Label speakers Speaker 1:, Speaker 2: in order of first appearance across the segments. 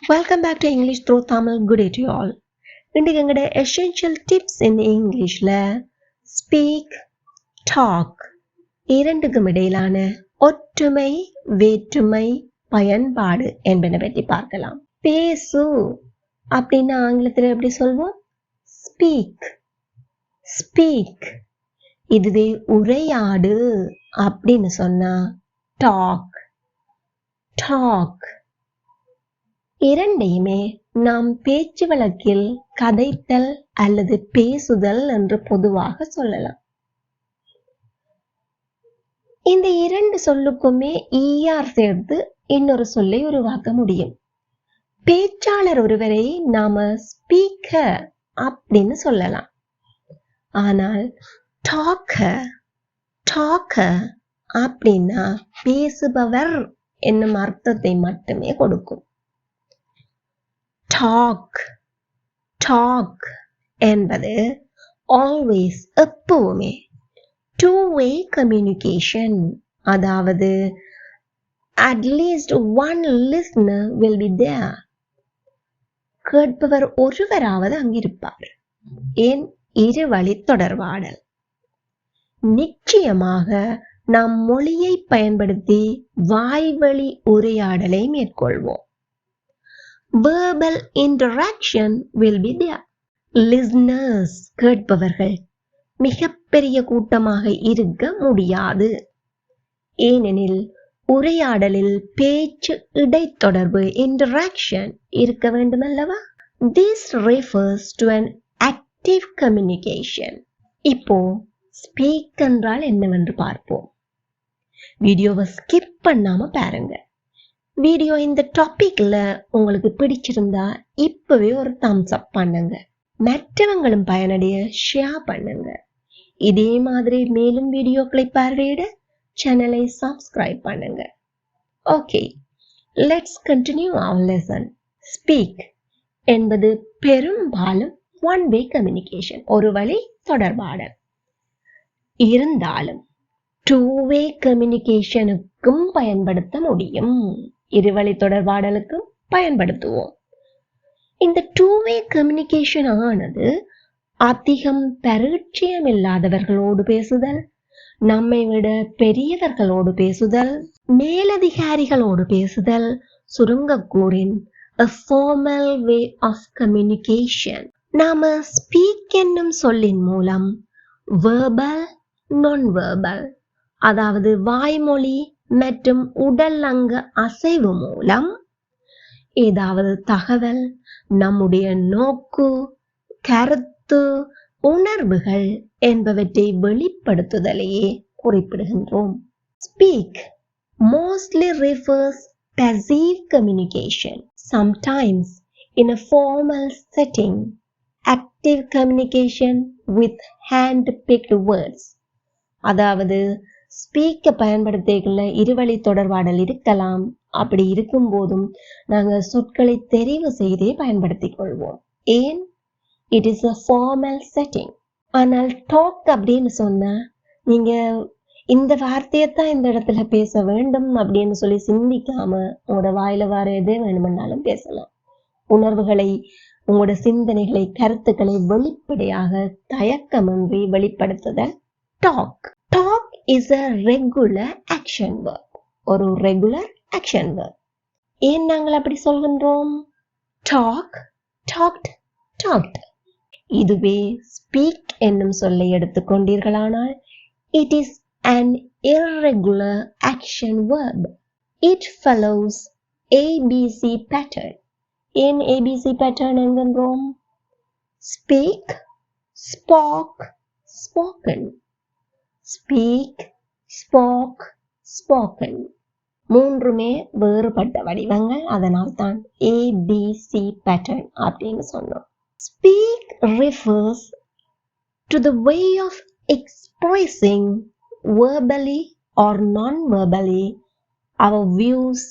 Speaker 1: Welcome back to English through Tamil. Good day to you all. இன்றைக்கு எங்கட essential tips in Englishல speak, talk இரண்டுக்கும் இடையிலான ஒற்றுமை, வேற்றுமை, பயன்பாடு என்பன பற்றி பார்க்கலாம். பேசு அப்படின்னு ஆங்கிலத்தில் எப்படி சொல்வோம்? Speak, speak. இதுவே உரையாடு அப்படின்னு சொன்னா talk, talk. இரண்டையுமே நாம் பேச்சு வழக்கில் கதைத்தல் அல்லது பேசுதல் என்று பொதுவாக சொல்லலாம். இந்த இரண்டு சொல்லுக்குமே ஈஆர் சேர்த்து இன்னொரு சொல்லை உருவாக்க முடியும். பேச்சாளர் ஒருவரை நாம ஸ்பீக்கர் அப்படின்னு சொல்லலாம். ஆனால் டாக்கர் அப்படின்னா பேசுபவர் என்னும் அர்த்தத்தை மட்டுமே கொடுக்கும். talk என்பது always எப்பவுமே two-way communication, அதாவது at least one listener will be there. கேட்பவர் ஒருவராவது அங்கிருப்பார். ஏன் இருவழி தொடர்பாடல். நிச்சயமாக நாம் மொழியை பயன்படுத்தி வாய்வழி உரையாடலை மேற்கொள்வோம். Verbal interaction will be there. Listeners, கேட்பவர்கள் மிகப்பெரிய கூட்டமாக இருக்க முடியாது. ஏனெனில் உரையாடலில் பேச்சு இடைத்தொடர்பு interaction இருக்க வேண்டும் அல்லவா? This refers to an active communication. இப்போ ஸ்பீக் என்றால் என்னவென்று பார்ப்போம். வீடியோவை ஸ்கிப் பண்ணாம பாருங்க. வீடியோ இந்த டாபிக்ல உங்களுக்கு பிடிச்சிருந்தா இப்பவே ஒரு தம்ஸ் அப் பண்ணுங்க. மற்றவங்களும் பயனடைய ஷேர் பண்ணுங்க. இதே மாதிரி மேலும் வீடியோக்களை பார்வையிட சேனலை சப்ஸ்கிரைப் பண்ணுங்க. Okay, let's continue our lesson. Speak என்பது பெரும்பாலும் ஒன் வே கம்யூனிகேஷன், ஒரு வழி தொடர்பாடல். இருந்தாலும் டூ வே கம்யூனிகேஷனுக்கும் பயன்படுத்த முடியும். இருவழி தொடர்பாடலுக்கும் பயன்படுத்துவோம். இந்த டூ வே கம்யூனிகேஷன் ஆனது அதிகம் பரிச்சயம் இல்லாதவர்களோடு பேசுதல், நம்மை விட பெரியவர்களோடு பேசுதல், மேலதிகாரிகளோடு பேசுதல், சுருங்கக்கூறின் a formal way of communication. நாம ஸ்பீக் என்னும் சொல்லின் மூலம் verbal, non-verbal, அதாவது வாய்மொழி மற்றும் உடல் அங்க அசைவு மூலம் ஏதாவது தகவல், நம்முடைய நோக்கு, கருத்து, உணர்வுகள் என்பவற்றை வெளிப்படுத்துதலையே குறிப்பிடுகின்றோம். Speak mostly refers passive communication, sometimes in a formal setting, active communication with hand-picked words. அதாவது ஸ்பீக்கை பயன்படுத்திக்கல இருவழி தொடர்பாடல் இருக்கலாம். அப்படி இருக்கும் போதும் நாங்கள் சொற்களை தெரிவு செய்தே பயன்படுத்திக் கொள்வோம். ஏன்? It is a formal setting. ஆனால் டாக் அப்படின்னு சொன்னா நீங்க இந்த வார்த்தையத்தான் இந்த இடத்துல பேச வேண்டும் அப்படின்னு சொல்லி சிந்திக்காம உங்களோட வாயில வர எதே வேணுமென்னாலும் பேசலாம். உணர்வுகளை, உங்களோட சிந்தனைகளை, கருத்துக்களை வெளிப்படையாக தயக்கமின்றி வெளிப்படுத்துதல் talk. Talk is a regular action verb. ஒரு regular action verb. ஏன் நாங்கள் அப்படி சொல்கின்றோம்? Talk, talked, talked. இதுவே speak என்னும் சொல்லை எடுத்துக்கொண்டீர்களானால் it is an irregular action verb. It follows ABC pattern. ஏன் ABC pattern என்கின்றோம்? Speak, spoke, spoken. Speak, spoke, spoken. மூன்றுமே வேறுபட்ட வடிவங்கள். அதனால் தான் ABC pattern அப்படின்னு சொன்னோம். Speak refers to the way of expressing verbally or non-verbally our views,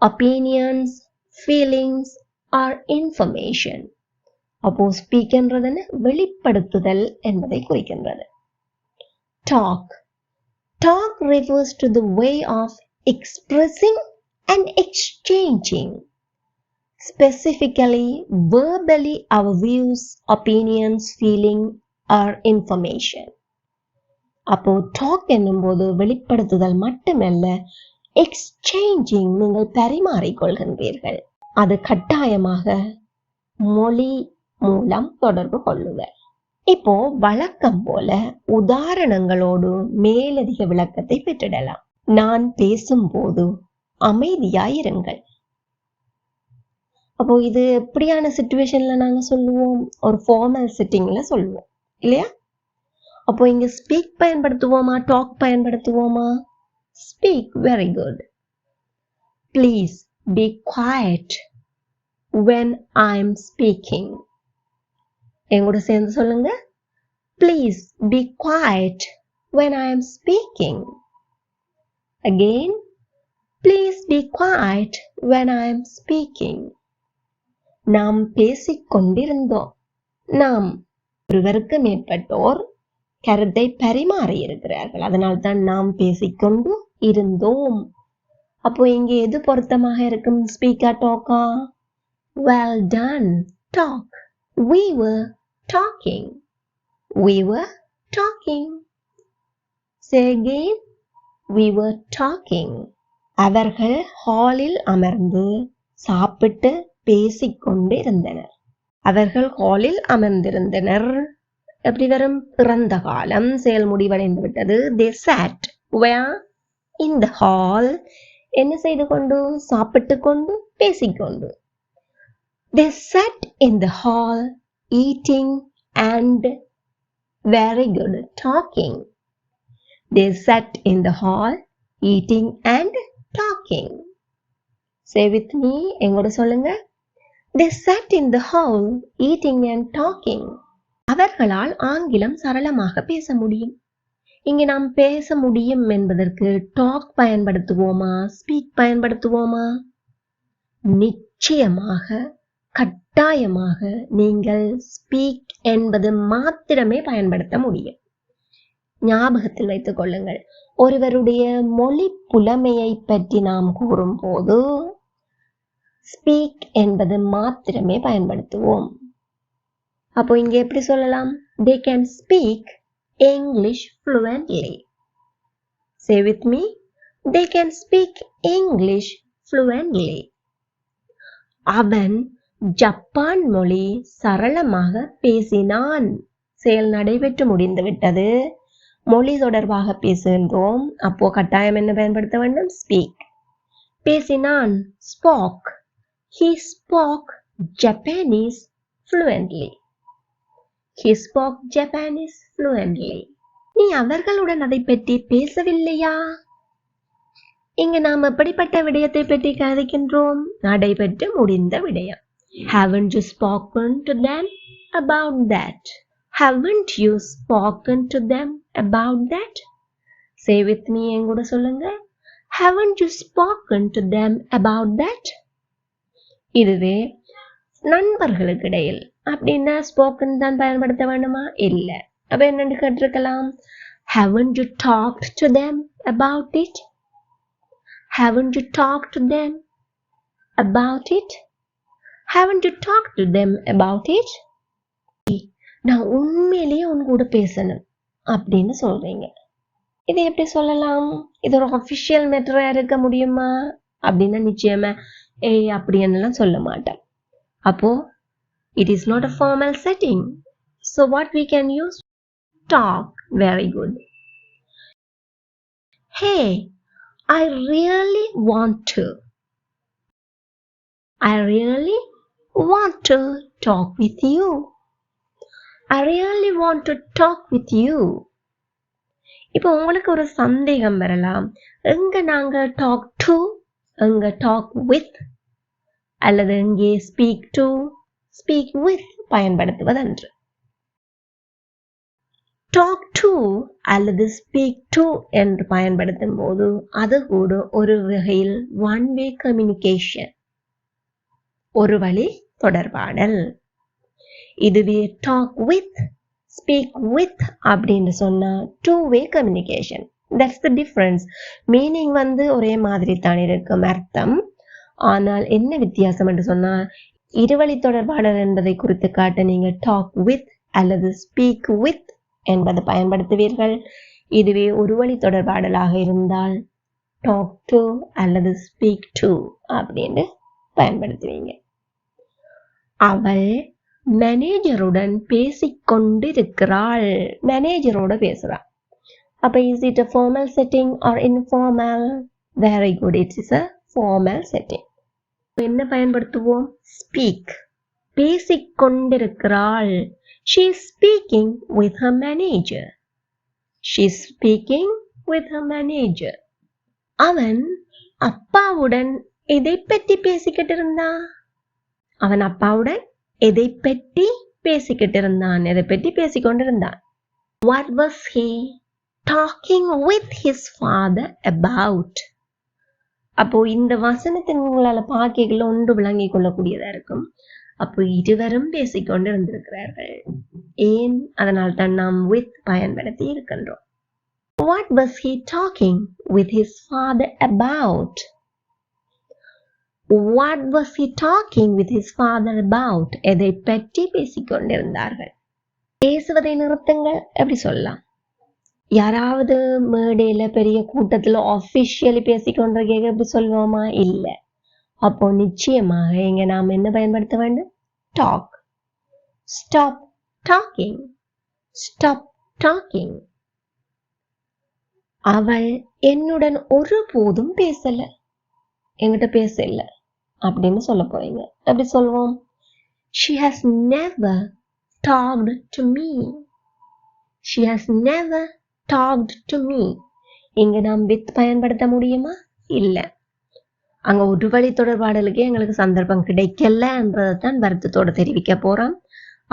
Speaker 1: opinions, feelings or information. அப்போ speak என்றது வெளிப்படுத்துதல் என்பதை குறிக்கின்றது. Talk. Talk refers to the way of expressing and exchanging specifically verbally our views, opinions, feeling or information. அப்போ talk என்னும்போது வெளிப்படுத்துதல் மட்டுமல்ல, exchanging, நீங்கள் பரிமாறிக்கொள்கின்றீர்கள். அது கட்டாயமாக மொழி மூலம் தொடர்பு கொள்ளுதல். இப்போ வழக்கம் போல உதாரணங்களோடு மேலதிக விளக்கத்தை பெற்றிடலாம். நான் பேசும்போது அமைதியாயிருங்கள். அப்போ இது எப்படியான சிச்சுவேஷன்ல நாங்க சொல்லுவோம்? ஒரு ஃபார்மல் செட்டிங்ல சொல்லுவோம் இல்லையா? அப்போ இங்க ஸ்பீக் பயன்படுத்துவோமா, டாக் பயன்படுத்துவோமா? Speak. Very good. Please be quiet when I'm speaking. எங்கூட சேர்ந்து சொல்லுங்க. Please be quiet when I'm speaking. Again, please be quiet when I'm speaking. நாம் பேசிக் கொண்டிருந்தோம். நாம் ஒருவருக்கு மேற்பட்டோர் கருத்தை பரிமாறி இருக்கிறார்கள். அதனால்தான் நாம் பேசிக்கொண்டு இருந்தோம். அப்போ இங்கே எது பொருத்தமாக இருக்கும்? ஸ்பீக்கா, Dhaka? Well done. Talk. We were talking. We were talking. Say again. We were talking. அவர்கள் ஹாலில் அமர்ந்து சாப்பிட்டு பேசிக்கொண்டு இருந்தனர். அவர்கள் ஹாலில் அமர்ந்திருந்தனர். எப்படி வரும்? இறந்த காலம், செயல் முடிவடைந்து விட்டது. They sat. Where? In the hall. என்ன செய்து கொண்டு? சாப்பிட்டு கொண்டு, பேசிக்கொண்டு. They sat in the hall, eating and very good talking. They sat in the hall, eating and talking. Say with me. எங்கூட சொல்லுங்க. They sat in the hall, eating and talking. அவர்களால் ஆங்கிலம் சரளமாக பேச முடியும். இங்கே நாம் பேச முடியும் என்பதற்கு டாக் பயன்படுத்துவோமா, ஸ்பீக் பயன்படுத்துவோமா? நிச்சயமாக, கட்டாயமாக நீங்கள் ஸ்பீக் என்பது மாத்திரமே பயன்படுத்த முடியும். ஞாபகத்தில் வைத்துக் கொள்ளுங்கள். ஒருவருடைய மொழி புலமையை பற்றி நாம் கூறும் போது ஸ்பீக் என்பது மாத்திரமே பயன்படுத்துவோம். அப்போ இங்கே எப்படி சொல்லலாம்? They can speak English fluently. Say with me. They can speak English fluently. அவன் ஜப்பான் மொழி சரளமாக பேசினான். செயல் நடைபெற்று முடிந்துவிட்டது. மொழி தொடர்பாக பேசுகின்றோம். அப்போ கட்டாயம் என்ன பயன்படுத்த வேண்டும்? ஸ்பீக். பேசினான். spoke. He spoke Japanese fluently. He spoke Japanese fluently. நீ அவர்களுடன் அதை பற்றி பேசவில்லையா? இங்கு நாம் எப்படிப்பட்ட விடயத்தை பற்றி கதைக்கின்றோம்? நடைபெற்று முடிந்த விடயம். Haven't you spoken to them about that? Haven't you spoken to them about that? Say with me. எங்கூட சொல்லுங்க. Haven't you spoken to them about that? இதுவே நண்பர்களுக்கு இடையில். அப்படின்னா ஸ்போக்கன் தான் பயன்படுத்த வேண்டுமா? இல்லை. அப்ப என்னன்னு கேட்டிருக்கலாம்? Haven't you talked to them about it? Haven't you talked to them about it? Haven't you talked to them about it? நான் உண்மையிலேயே உன் கூட பேசணும் அப்படின்னு சொல்றீங்க. இதை எப்படி சொல்லலாம்? இது ஒரு அஃபிஷியல் மேட்டரா இருக்க முடியுமா? அப்படின்னா நிச்சயமா அப்படின்னுலாம் சொல்ல மாட்டேன். அப்போ it is not a formal setting. So what we can use? Talk. Very good. Hey, I really want to. I really want to talk with you. I really want to talk with you. இப்போ உங்களுக்கு ஒரு சந்தேகம் வரலாம். எங்க நாங்க talk to, எங்க talk with, அல்லது எங்கே speak to, speak with பயன்படுத்துவதென்று. talk to அல்லது speak to என்று பயன்படுத்தும் போது அது கூட ஒரு வகையில் one way communication, ஒரு வழி தொடர்பாடல். இதுவே talk with, speak with அப்படின்னு சொன்னா two way communication. That's the difference. Meaning ஒரே மாதிரி தான் இருக்கும் அர்த்தம். ஆனால் என்ன வித்தியாசம் என்று சொன்னால் இருவழி தொடர்பாடல் என்பதை குறித்து காட்ட நீங்கள் டாக் வித் அல்லது ஸ்பீக் வித் என்பதை பயன்படுத்துவீர்கள். இதுவே ஒரு வழி தொடர்பாடலாக இருந்தால் டாக் டு அல்லது ஸ்பீக் டு அப்படின்னு பயன்படுத்துவீங்க. அவள் மேனேஜருடன் பேசிக்கொண்டிருக்கிறாள். மேனேஜரோட பேசுறாள். அப்ப is it a formal setting or informal? Very good, it is a formal setting. என்ன பயன்படுத்துவோம்? speak. பேசிக்கொண்டிருக்கிறாள். She is speaking with her manager. She is speaking with her manager. அவன் அப்பாவுடன் எதை பற்றி பேசிக்கிட்டு இருந்தான்? அவன் அப்பாவுடன் எதை பற்றி பேசிக்கிட்டு இருந்தான்? எதை பற்றி பேசிக்கொண்டிருந்தான்? What was he talking with his father about? அப்போ இந்த வசனத்தை உங்களால பார்க்கல ஒன்று விளங்கிக் கொள்ளக்கூடியதா இருக்கும். அப்போ இருவரும் பேசிக்கொண்டு இருந்திருக்கிறார்கள். ஏன்? அதனால் தான் நாம் with பயன்படுத்தி இருக்கின்றோம். What was he talking with his father about? What was he talking with his father about? எதை பற்றி பேசிக்கொண்டிருந்தார்கள்? பேசுவதை நிறுத்துங்கள். எப்படி சொல்லலாம்? யாராவது மேடையில பெரிய கூட்டத்துல ஆஃபிஷியலி பேசிக்கொண்டிருக்க எப்படி சொல்லுவோமா? இல்ல. அப்போ நிச்சயமாக இங்க நாம் என்ன பயன்படுத்த வேண்டும்? talk. Stop talking. Stop talking. அவள் என்னுடன் ஒருபோதும் பேசல, என்கிட்ட பேசல அப்படின்னு சொல்ல போறீங்க. எப்படி சொல்வோம்? She has never talked to me. She has never talked to me. இங்க நாம் with பயன்படுத்த முடியுமா? இல்ல. அங்க ஒரு வழி தொடர்பாடலுக்கு எங்களுக்கு சந்தர்ப்பம் கிடைக்கல என்றதான் வருத்தத்தோட தெரிவிக்க போறோம்.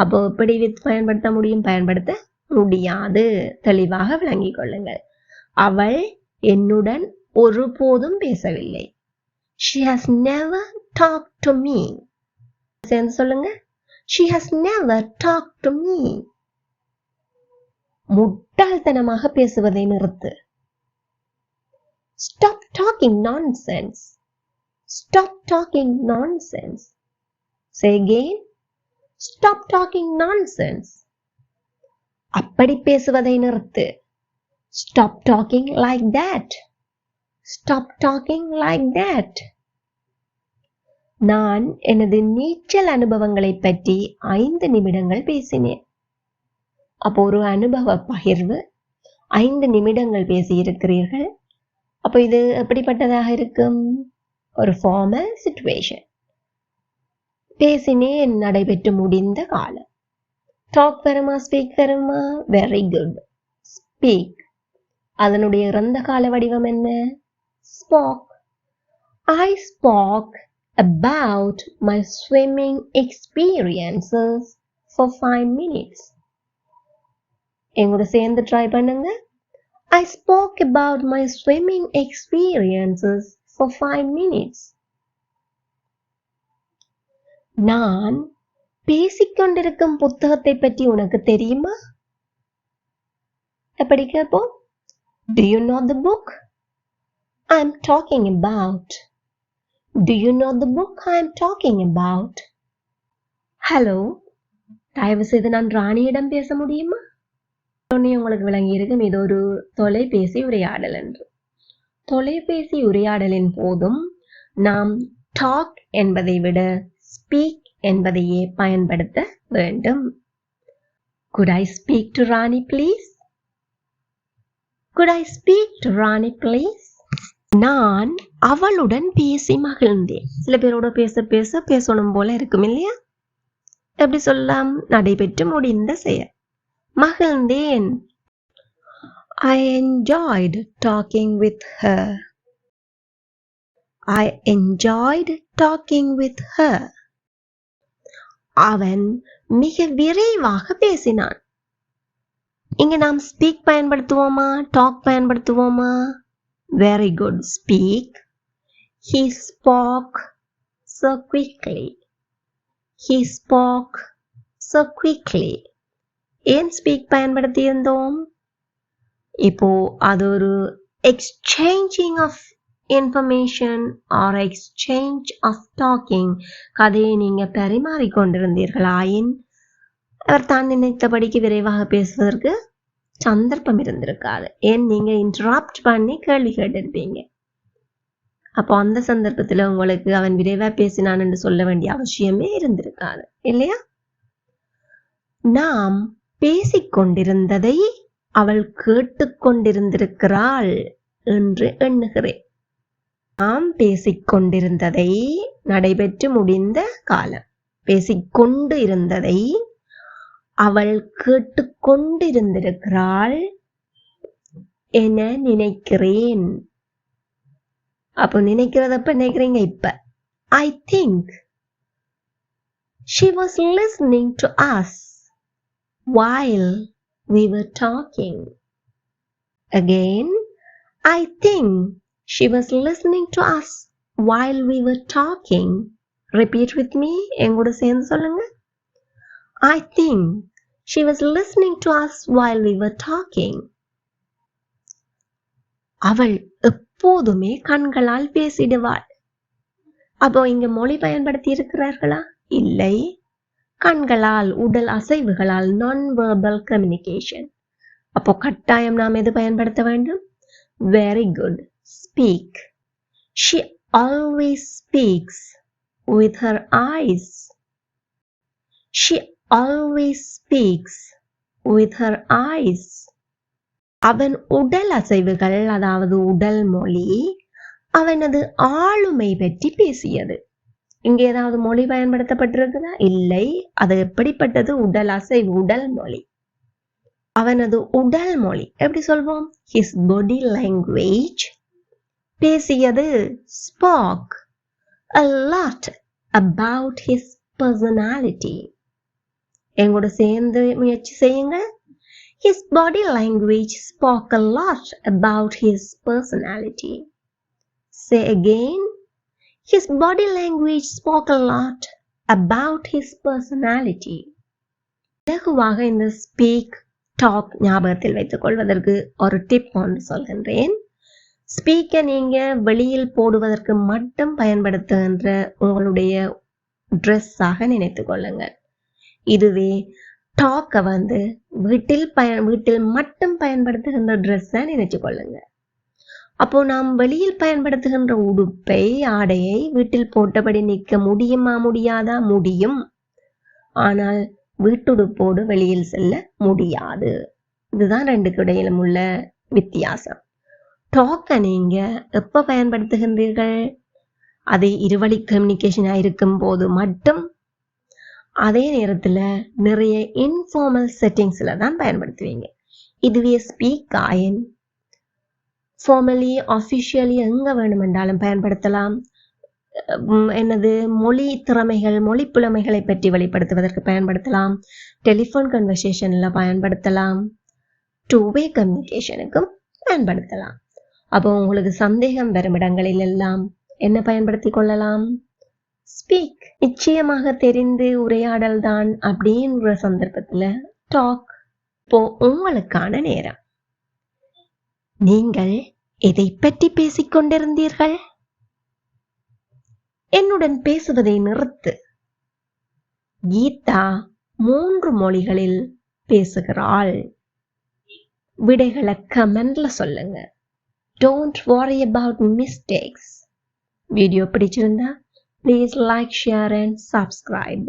Speaker 1: அப்போ எப்படி with பயன்படுத்த முடியும்? பயன்படுத்த முடியாது. தெளிவாக விளங்கிக் கொள்ளுங்கள். அவள் என்னுடன் ஒருபோதும் பேசவில்லை. She has never talked to me. சேர்ந்து சொல்லுங்க. She has never talked to me. முட்டாள்தனமாக பேசுவதை நிறுத்து. Stop talking nonsense. Stop talking nonsense. Say again. Stop talking nonsense. அப்படி பேசுவதை நிறுத்து. Stop talking like that. Stop talking like that. நான் எனது நீச்சல் அனுபவங்களை பற்றி 5 நிமிடங்கள் பேசினேன். அப்போ ஒரு அனுபவ பகிர்வு 5 நிமிடங்கள் பேசியிருக்கிறீர்கள். அப்போ இது எப்படிப்பட்டதாக இருக்கும்? ஒரு ஃபார்மல் சிச்சுவேஷன். பேசினேன் நடைபெற்று முடிந்த காலம். டாக் வருமா? ஸ்பீக் வருமா? Very good. ஸ்பீக். அதனுடைய இறந்த கால வடிவம் என்ன? spoke. I spoke about my swimming experiences for 5 minutes. எங்கூட சேர்ந்து ட்ரை பண்ணுங்க. I spoke about my swimming experiences for 5 minutes. நான் பேசிக்கொண்டிருக்கும் புத்தகத்தை பற்றி உனக்கு தெரியுமா? எப்படி கேட்போம்? Do you know the book I'm talking about? Do you know the book I'm talking about? Hello, தயவு செய்து நான் ராணியிடம் பேச முடியுமா? உங்களுக்கு விளங்கி இருக்கும் இது ஒரு தொலைபேசி உரையாடல் என்று. தொலைபேசி உரையாடலின் போதும் நாம் டாக் என்பதை விட ஸ்பீக் என்பதையே பயன்படுத்த வேண்டும். Could I speak to Rani please? Could I speak to Rani please? நான் அவளுடன் பேசி மகிழ்ந்தேன். சில பேரோட பேசணும் போல இருக்கும் இல்லையா? எப்படி சொல்லலாம்? நடைபெற்று முடிந்த செயல். மகிழ்ந்தேன். I enjoyed talking with her. I enjoyed talking with her. அவன் மிக விரைவாக பேசினான். இங்க நாம் ஸ்பீக் பயன்படுத்துவோமா? டாக் பயன்படுத்துவோமா? Very good. Speak. He spoke so quickly. He spoke so quickly. ஏன் ஸ்பீக் பயன்படுத்தி இருந்தோம்? இப்போ அது ஒரு exchanging of information or exchange of talking. கதையை நீங்க பரிமாறிக்கொண்டிருந்தீர்களாயின் அவர் தான் நினைத்தபடிக்கு விரைவாக பேசுவதற்கு சந்தர்ப்பம் இருந்திருக்காது. ஏன் நீங்க இன்டராப்ட் பண்ணி கேள்வி கேட்டிருப்பீங்க. அப்போ அந்த சந்தர்ப்பத்தில் உங்களுக்கு அவன் விரைவா பேசினான் என்று சொல்ல வேண்டிய அவசியமே இருந்திருக்காது இல்லையா? நாம் பேசிக்கொண்டிருந்ததை அவள் கேட்டுக்கொண்டிருந்திருக்கிறாள் என்று எண்ணுகிறேன். நாம் பேசிக்கொண்டிருந்ததை நடைபெற்று முடிந்த காலம், பேசிக்கொண்டு இருந்ததை அவள் கேட்டுக்கொண்டிருந்திருக்கிறாள் என நினைக்கிறேன். அப்போ நினைக்கிறதப்ப நினைக்கிறீங்க இப்ப. I think she was listening to us while we were talking. Again, I think she was listening to us while we were talking. Repeat with me. எங்கூட சேர்ந்து சொல்லுங்க. I think she was listening to us while we were talking. அவள் எப்போதுமே கண்களால் பேசிடுவாள். அப்போ இங்க மொழி பயன்படுத்தி இருக்கிறார்களா? இல்லை. கண்களால், உடல் அசைவுகளால், நான் வெர்பல் கம்யூனிகேஷன். அப்போ கட்டாயம் நாம் எது பயன்படுத்த வேண்டும்? Very good. Speak. She always speaks with her eyes. She always speaks with her eyes. அவன் உடல் அசைவுகள், அதாவது உடல் மொழி, அவனது ஆளுமை பற்றி பேசியது. இங்கே ஏதாவது மொழி பயன்படுத்தப்பட்டிருக்குதா? இல்லை. அது எப்படிப்பட்டது? உடல் அசைவு, உடல் மொழி. அவனது உடல் மொழி எப்படி சொல்வோம்? His body language பேசியது. Spoke a lot about his personality. எங்கூட சேர்ந்து முயற்சி செய்யுங்க. His body language spoke a lot about his personality. Say again. His body language spoke a lot about his personality. இலகுவாக இந்த ஸ்பீக், டாக் ஞாபகத்தில் வைத்துக் கொள்வதற்கு ஒரு டிப் ஒன்று சொல்கின்றேன். ஸ்பீக்கை நீங்க வெளியில் போடுவதற்கு மட்டும் பயன்படுத்துகின்ற உங்களுடைய ட்ரெஸ்ஸாக நினைத்து கொள்ளுங்கள். இதுவே டாக்கை வீட்டில் மட்டும் பயன்படுத்துகின்ற ட்ரெஸ்ஸை நினைச்சு கொள்ளுங்க. அப்போ நாம் வெளியில் பயன்படுத்துகின்ற உடுப்பை, ஆடையை வீட்டில் போட்டபடி நிற்க முடியுமா? முடியாதா? முடியும். ஆனால் வீட்டுடுப்போடு வெளியில் செல்ல முடியாது. இதுதான் ரெண்டுக்கு இடையிலும் உள்ள வித்தியாசம். டாக்கை நீங்க எப்ப பயன்படுத்துகின்றீர்கள்? அது இருவழி கம்யூனிகேஷனா இருக்கும் போது மட்டும். அதே நேரத்துல நிறைய இன்ஃபார்மல் செட்டிங்ஸ்ல தான் பயன்படுத்துவீங்க. இதுவே ஸ்பீக் ஆயின் ஃபார்மலி, ஆஃபிஷியலி எங்க வேணுமென்றாலும் பயன்படுத்தலாம். என்னது மொழி திறமைகள், மொழி புலமைகளை பற்றி வெளிப்படுத்துவதற்கு பயன்படுத்தலாம். டெலிஃபோன் கன்வர்சேஷன்ல பயன்படுத்தலாம். டூ-வே கம்யூனிகேஷனுக்கும் பயன்படுத்தலாம். அப்போ உங்களுக்கு சந்தேகம் வரும் இடங்களில் எல்லாம் என்ன பயன்படுத்தி கொள்ளலாம்? ஸ்பீக். நிச்சயமாக தெரிந்து உரையாடல் தான் அப்படின்ற சந்தர்ப்பத்துல டாக். இப்போ உங்களுக்கான நேரம். நீங்கள் எதை பற்றி பேசிக்கொண்டிருந்தீர்கள்? என்னுடன் பேசுவதை நிறுத்து. கீதா 3 மொழிகளில் பேசுகிறாள். விடைகளை கமெண்ட்ல சொல்லுங்க. Don't worry about mistakes. Video பிடிச்சிருந்தா please like, share and subscribe.